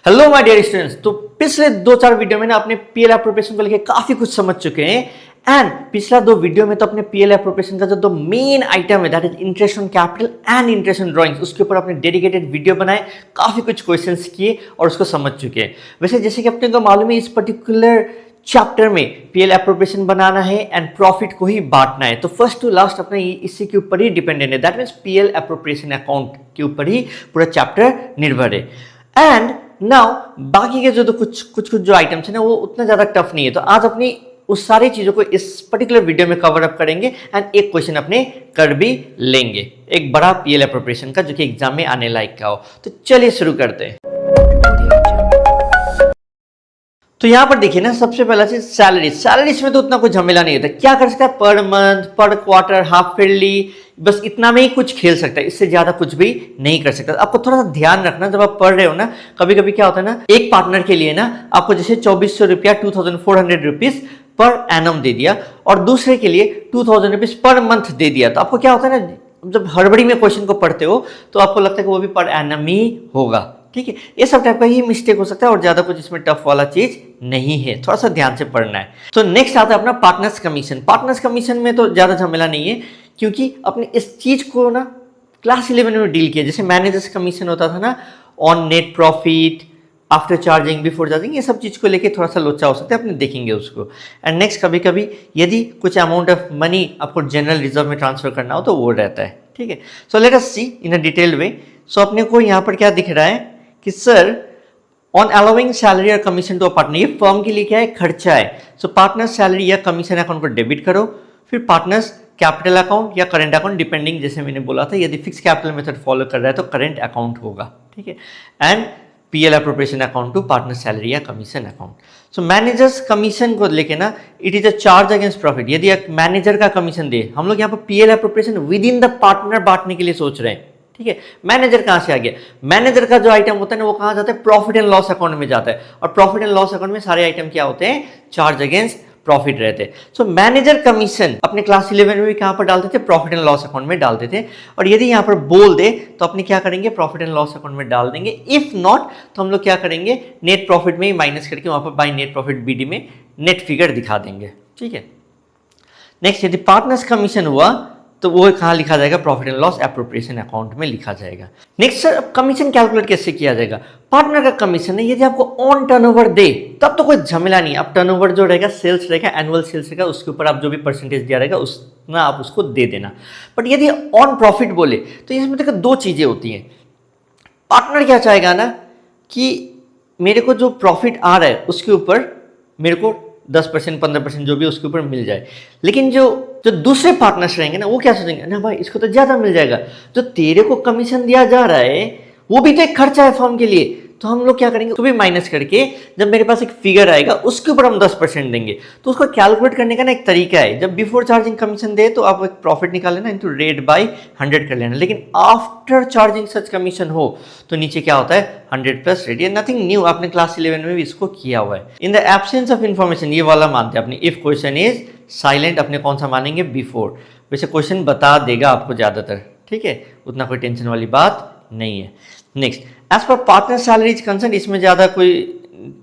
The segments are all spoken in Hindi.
Hello my dear students. तो पिछले 2-4 वीडियो में ना अपने पीएल एप्रोप्रिएशन को लेके काफी कुछ समझ चुके हैं एंड पिछला 2 वीडियो में तो अपने पीएल एप्रोप्रिएशन का जो 2 मेन आइटम है that is interest on capital and interest on drawings, उसके ऊपर अपने डेडिकेटेड वीडियो बनाए, काफी कुछ क्वेश्चंस किए और उसको समझ चुके हैं। वैसे जैसे कि अपने को मालूम है इस पर्टिकुलर चैप्टर में पीएल एप्रोप्रिएशन बनाना है एंड प्रॉफिट को ही बांटना है, तो फर्स्ट टू लास्ट अपना इसी के ऊपर ही डिपेंडेंट है, that means PL appropriation account के ऊपर ही पूरा चैप्टर निर्भर है। एंड नाउ बाकी के जो तो कुछ जो आइटम्स है ना वो उतना ज्यादा टफ नहीं है, तो आज अपनी उस सारी चीजों को इस पर्टिकुलर वीडियो में कवर अप करेंगे एंड एक क्वेश्चन अपने कर भी लेंगे, एक बड़ा पीएल एप्रोप्रिएशन का जो कि एग्जाम में आने लायक का हो। तो चलिए शुरू करते हैं। तो यहां पर देखिए ना, सबसे पहला चीज सैलरीज में तो उतना कुछ झमेला नहीं होता। क्या कर सकता है, पर मंथ, पर क्वार्टर, हाफ ईयरली, बस इतना में ही कुछ खेल सकता है, इससे ज्यादा कुछ भी नहीं कर सकता। आपको थोड़ा सा ध्यान रखना जब आप पढ़ रहे हो ना, कभी कभी क्या होता है ना, एक पार्टनर के लिए ना आपको जैसे 2400 रुपया 2400 रुपीज पर एनम दे दिया और दूसरे के लिए 2000 रुपीज पर मंथ दे दिया, तो आपको क्या होता है ना, जब हड़बड़ी में क्वेश्चन को पढ़ते हो तो आपको लगता है कि वो भी पर एनम ही होगा। ठीक है, ये सब टाइप का ही मिस्टेक हो सकता है और ज्यादा कुछ इसमें टफ वाला चीज नहीं है, थोड़ा सा ध्यान से पढ़ना है। तो नेक्स्ट आता है अपना पार्टनर्स कमीशन। पार्टनर्स कमीशन में तो ज्यादा झमेला नहीं है क्योंकि अपने इस चीज को ना क्लास 11 में डील किया। जैसे मैनेजर्स कमीशन होता था ना, on net profit, after charging, before charging, ये सब चीज को लेके थोड़ा सा लोचा हो सकता है, अपने देखेंगे उसको। एंड नेक्स्ट कभी कभी यदि कुछ अमाउंट ऑफ मनी आपको जनरल रिजर्व में ट्रांसफर करना हो तो वो रहता है। ठीक है, so let us C in a detailed वे। सो अपने को यहाँ पर क्या दिख रहा है कि सर ऑन अलाउिंग सैलरी और कमीशन टू अ पार्टनर, ये फर्म के लिए क्या है, खर्चा है। सो पार्टनर सैलरी या कमीशन अकाउंट को डेबिट करो, फिर पार्टनर्स कैपिटल अकाउंट या करंट अकाउंट, डिपेंडिंग, जैसे मैंने बोला था, यदि फिक्स कैपिटल मेथड फॉलो कर रहा है तो करंट अकाउंट होगा। ठीक है, and PL appropriation account to partner salary या commission account. So managers commission को लेके ना, it is a charge against profit. यदि एक मैनेजर का कमीशन दे, हम लोग यहाँ पर PL appropriation with in the partner बांटने के लिए सोच रहे हैं। ठीक है, मैनेजर कहां से आ गया, मैनेजर का जो आइटम होता है ना वो कहां जाता है, प्रॉफिट एंड लॉस अकाउंट में जाता है, और प्रॉफिट एंड लॉस अकाउंट में सारे आइटम क्या होते हैं, चार्ज अगेंस्ट प्रॉफिट रहते हैं। सो मैनेजर कमीशन अपने क्लास 11 में भी कहां पर डालते थे, प्रॉफिट एंड लॉस अकाउंट में डालते थे, और यदि यहां पर बोल दे तो अपने क्या करेंगे, प्रॉफिट एंड लॉस अकाउंट में डाल देंगे। इफ नॉट तो हम लोग क्या करेंगे, नेट प्रॉफिट में ही माइनस करके वहां पर बाय नेट प्रॉफिट बीडी में नेट फिगर दिखा देंगे। ठीक है, नेक्स्ट यदि पार्टनर्स कमीशन हुआ तो वो कहाँ लिखा जाएगा, profit and loss appropriation account में लिखा जाएगा। नेक्स्ट सर, अब कमीशन कैलकुलेट कैसे किया जाएगा। पार्टनर का कमीशन है, यदि आपको ऑन टर्नओवर दे तब तो कोई झमेला नहीं। अब टर्नओवर जो रहेगा, सेल्स रहेगा, एनुअल सेल्स रहेगा, उसके ऊपर आप जो भी परसेंटेज दिया रहेगा उतना आप उसको दे देना। बट यदि ऑन प्रॉफिट बोले तो इसमें देखो 2 चीजें होती हैं। पार्टनर क्या चाहेगा ना कि मेरे को जो प्रॉफिट आ रहा है उसके ऊपर मेरे को 10% 15% जो भी उसके ऊपर मिल जाए, लेकिन जो दूसरे पार्टनर्स रहेंगे ना वो क्या सोचेंगे, ना भाई इसको तो ज्यादा मिल जाएगा, जो तेरे को कमीशन दिया जा रहा है वो भी तो एक खर्चा है फर्म के लिए, तो हम लोग क्या करेंगे, तो भी माइनस करके जब मेरे पास एक फिगर आएगा उसके ऊपर हम 10% देंगे। तो उसको कैलकुलेट करने का ना एक तरीका है, जब बिफोर चार्जिंग कमीशन दे तो आप एक प्रॉफिट निकाल लेना, इनटू रेट बाय 100 कर लेना, लेकिन आफ्टर चार्जिंग सच कमीशन हो तो नीचे क्या होता है, 100 प्लस रेट। ये नथिंग न्यू, आपने क्लास 11 में भी इसको किया हुआ है। In the absence of information, ये वाला मानते हैं अपने, इफ क्वेश्चन इज साइलेंट अपने कौन सा मानेंगे, बिफोर। वैसे क्वेश्चन बता देगा आपको ज्यादातर, ठीक है, उतना कोई टेंशन वाली बात नहीं है। Next, as per partner salary is concern, इसमें ज्यादा कोई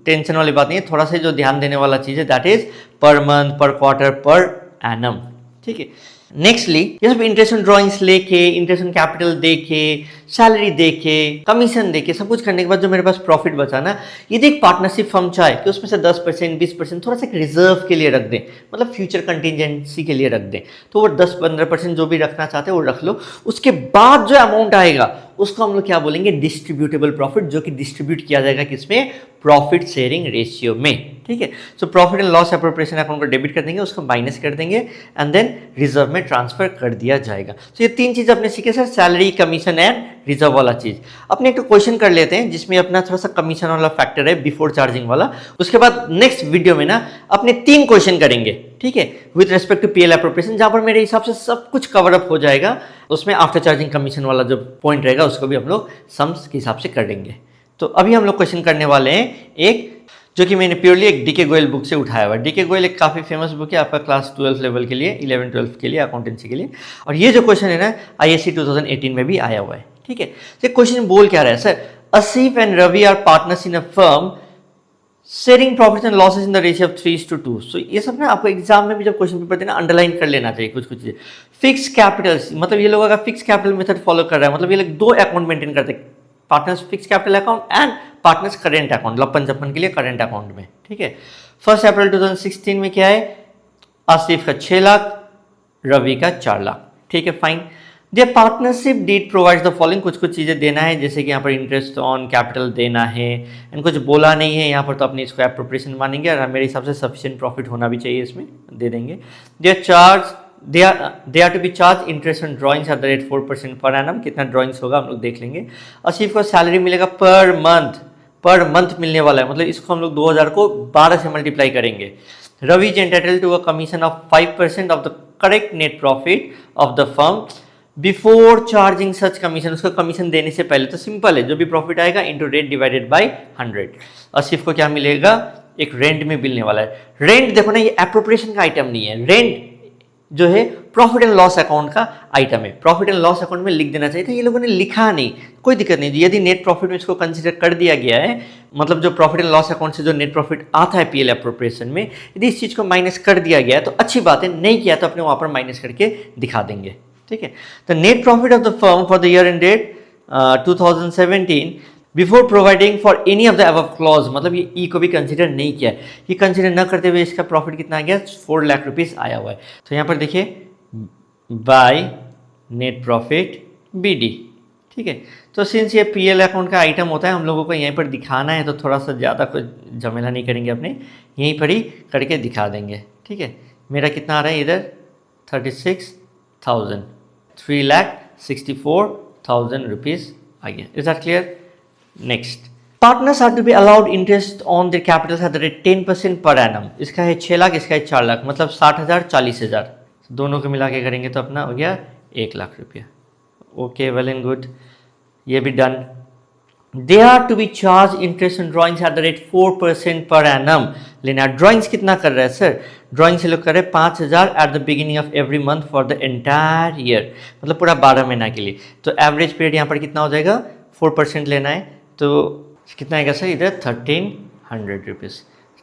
टेंशन वाली बात नहीं है, थोड़ा सा जो ध्यान देने वाला चीज है दैट इज पर मंथ, पर क्वार्टर, पर एनम। ठीक है, नेक्स्टली ये सब इंटरेस्ट ऑन ड्रॉइंग्स लेके, इंटरेस्ट ऑन कैपिटल देके, सैलरी देके, कमीशन देके, सब कुछ करने के बाद जो मेरे पास प्रॉफिट बचा ना, यदि एक पार्टनरशिप फर्म चाहे कि उसमें से 10% 20% थोड़ा सा एक रिजर्व के लिए रख दें, मतलब फ्यूचर कंटिजेंसी के लिए रख दें, तो वो 10-15% जो भी रखना चाहते हैं वो रख लो। उसके बाद जो अमाउंट आएगा उसको हम लोग क्या बोलेंगे, डिस्ट्रीब्यूटेबल प्रॉफिट, जो कि डिस्ट्रीब्यूट किया जाएगा किसमें, प्रॉफिट शेयरिंग रेशियो में। ठीक है, so profit and loss appropriation account को डेबिट कर देंगे, उसको माइनस कर देंगे एंड देन रिजर्व में ट्रांसफर कर दिया जाएगा। तो ये 3 चीज अपने सीखे sir, salary, commission and reserve वाला चीज। अपने एक क्वेश्चन कर लेते हैं जिसमें अपना थोड़ा सा कमीशन वाला फैक्टर है, बिफोर चार्जिंग वाला। उसके बाद नेक्स्ट वीडियो में ना अपने 3 क्वेश्चन करेंगे, ठीक है, with respect to PL appropriation, जहां पर मेरे हिसाब से सब कुछ कवर अप हो जाएगा। उसमें आफ्टर चार्जिंग कमीशन वाला जो पॉइंट रहेगा उसको भी हम लोग सम्स के हिसाब से कर लेंगे। तो अभी हम लोग क्वेश्चन करने वाले हैं एक, जो कि मैंने प्योरली एक डीके गोयल बुक से उठाया हुआ है। डीके गोयल एक काफी फेमस बुक है आपका क्लास 12 लेवल के लिए, 11-12 के लिए, अकाउंटेंसी के लिए, और ये जो क्वेश्चन है ना ISC 2018 में भी आया हुआ है। ठीक है। तो क्वेश्चन बोल क्या रहा है sir, Asif and Ravi are partners in a firm sharing profits and losses in the ratio of 3:2। So ये सब ना आपको एग्जाम में भी जब क्वेश्चन पेपर देना अंडरलाइन कर लेना चाहिए कुछ चीजें। फिक्स कैपिटल, मतलब ये लोग अगर फिक्स कैपिटल मेथड फॉलो कर रहा है, मतलब ये लोग दो अकाउंट मेंटेन करते हैं, partners fix capital account and partners current account, लपन जपन के लिए करेंट अकाउंट में, ठीक है। 1 अप्रैल 2016 में क्या है, आसिफ का 6 लाख, रवि का 4 लाख, ठीक है, fine. There partnership deed provides the following, कुछ चीज़ें देना है, जैसे कि यहाँ पर इंटरेस्ट ऑन कैपिटल देना है, एंड कुछ बोला नहीं है यहाँ पर, तो अपनी इसको एप्रोप्रिएशन मानेंगे, और मेरे हिसाब से सफिशिएंट प्रॉफिट होना भी चाहिए, इसमें दे देंगे। They are to be charge interest on drawings at the rate 4% per annum, कितना ड्रॉइंग्स होगा हम लोग देख लेंगे। आसिफ को सैलरी मिलेगा पर मंथ मिलने वाला है, मतलब इसको हम लोग 2000 को 12 से मल्टीप्लाई करेंगे। Ravi is entitled to a commission of 5% of the correct net profit of the firm before charging such commission, उसको कमीशन देने से पहले। तो सिंपल है, जो भी प्रॉफिट आएगा into rate divided by 100। Asif को क्या मिलेगा, एक रेंट में मिलने वाला है। रेंट देखो ना, ये एप्रोप्रिएशन का आइटम नहीं है, रेंट जो है प्रॉफिट एंड लॉस अकाउंट का आइटम है, प्रॉफिट एंड लॉस अकाउंट में लिख देना चाहिए था, ये लोगों ने लिखा नहीं, कोई दिक्कत नहीं। यदि नेट प्रॉफिट में इसको कंसीडर कर दिया गया है, मतलब जो प्रॉफिट एंड लॉस अकाउंट से जो नेट प्रॉफिट आता है पीएल एप्रोप्रिएशन में, यदि इस चीज को माइनस कर दिया गया है तो अच्छी बात है, नहीं किया तो अपने वहां पर माइनस करके दिखा देंगे, ठीक है। The net profit of the firm for the year end date 2017 before providing for any of the above clause, मतलब ये ई को भी कंसीडर नहीं किया है, ये कंसीडर न करते हुए इसका प्रॉफिट कितना आ गया, 4 लाख रुपीस आया हुआ है। तो यहाँ पर देखिए बाय नेट प्रॉफिट बीडी, ठीक है। तो सिंस ये पीएल अकाउंट का आइटम होता है, हम लोगों को यहीं पर दिखाना है, तो थोड़ा सा ज़्यादा कुछ झमेला नहीं करेंगे, अपने यहीं पर ही करके दिखा देंगे, ठीक है। मेरा कितना आ रहा है इधर 36,000, 3,64,000 रुपीज़ आ गया। Is that clear? Next, partners are to be allowed interest on their capital at the rate 10% per annum. इसका है 6 लाख, इसका है 4 लाख, मतलब 60,000 40,000, दोनों को मिला के करेंगे तो अपना हो गया 1 लाख रुपया। ओके, वेल एंड गुड, ये भी done. They are to be charge interest on drawings at the rate 4% per annum. लेना ड्रॉइंग्स कितना कर रहा है सर, ड्रॉइंग्स लोग कर रहे हैं 5,000 at the beginning of every month for the entire year, मतलब पूरा 12 महीना के लिए। तो एवरेज पीरियड यहाँ पर कितना हो जाएगा, 4% लेना है, तो कितना आएगा सर इधर 1,300 रुपीज़,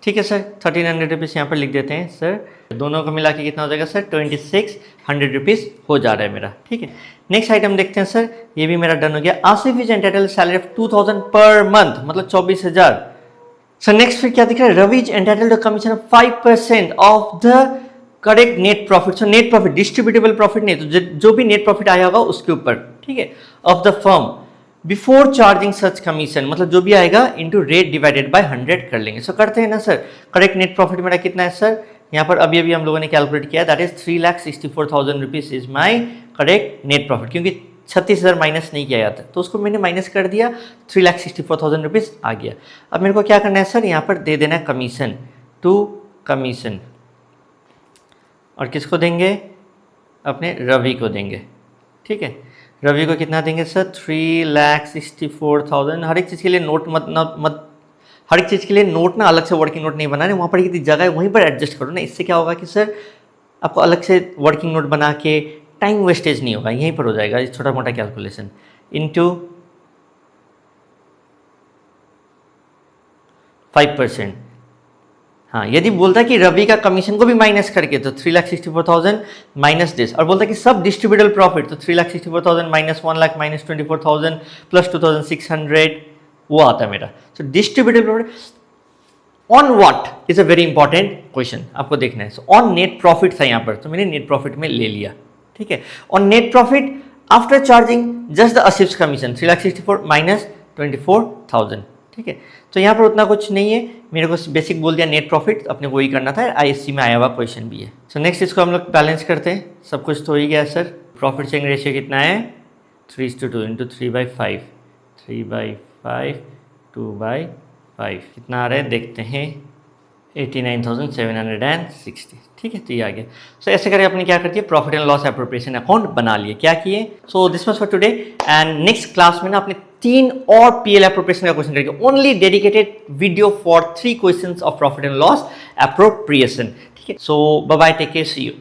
ठीक है सर। 1,300 रुपीज़ यहाँ पर लिख देते हैं सर, दोनों को मिला के कितना हो जाएगा सर 2,600 रुपीज़ हो जा रहा है मेरा, ठीक है। नेक्स्ट आइटम देखते हैं सर, ये भी मेरा डन हो गया। Asif is entitled salary of 2,000 per month, मतलब 24,000। सर नेक्स्ट फिर क्या दिख रहा है, Ravi is entitled to commission of 5% of the correct net profit. So net profit distributable profit नहीं, तो जो भी नेट प्रॉफिट आया होगा उसके ऊपर, ठीक है, of the firm before charging such commission, मतलब जो भी आएगा इंटू रेट डिवाइडेड बाय 100 कर लेंगे। सो करते हैं ना सर। करेक्ट नेट प्रॉफिट मेरा कितना है सर, यहाँ पर अभी हम लोगों ने कैलकुलेट किया, that is 3,64,000 rupees is my correct net profit, क्योंकि 36,000 माइनस नहीं किया जाता, तो उसको मैंने माइनस कर दिया, 3,64,000 रुपीज आ गया। अब मेरे को क्या करना है सर, यहाँ पर दे देना है कमीशन टू कमीशन, और किसको देंगे, अपने रवि को देंगे, ठीक है। रवि को कितना देंगे सर 3,64,000। हर एक चीज़ के लिए नोट मत हर एक चीज़ के लिए नोट ना अलग से वर्किंग नोट नहीं बनाने, वहाँ पर कितनी जगह है वहीं पर एडजस्ट करो ना। इससे क्या होगा कि सर आपको अलग से वर्किंग नोट बना के टाइम वेस्टेज नहीं होगा, यहीं पर हो जाएगा इस छोटा मोटा कैलकुलेशन इंटू 5%। हाँ, यदि बोलता है कि रवि का कमीशन को भी माइनस करके तो 3,64,000 माइनस दिस, और बोलता है कि सब डिस्ट्रीब्यूटेबल प्रॉफिट, तो 3,64,000 माइनस 1 लाख माइनस 24,000 प्लस 2,600, वो आता है मेरा। तो distributable profit on what is a very important question, आपको देखना है। ऑन नेट प्रॉफिट था यहाँ पर, तो मैंने नेट प्रॉफिट में ले लिया, ठीक है। On net profit after charging just the Asif's commission 3,64,000 minus 24,000, ठीक है। तो यहाँ पर उतना कुछ नहीं है, मेरे को बेसिक बोल दिया नेट प्रॉफिट, अपने को ही करना था, आईएससी में आया हुआ क्वेश्चन भी है। सो नेक्स्ट इसको हम लोग बैलेंस करते हैं, सब कुछ तो ही गया सर। प्रॉफिट शेयरिंग रेशियो कितना है 3:2 इंटू 3/5, 3/5 2/5 कितना आ रहा है देखते हैं 89,760, ठीक है। तो ये आ गया। सो ऐसे करके अपने क्या करती है, profit and loss appropriation account बना लिए, क्या किए। So this was for today, and next class में ना अपने 3 और पीएल एप्रोप्रिएशन का क्वेश्चन करेंगे, only dedicated video for 3 questions of profit and loss appropriation, ठीक है। So bye bye, take care, see you.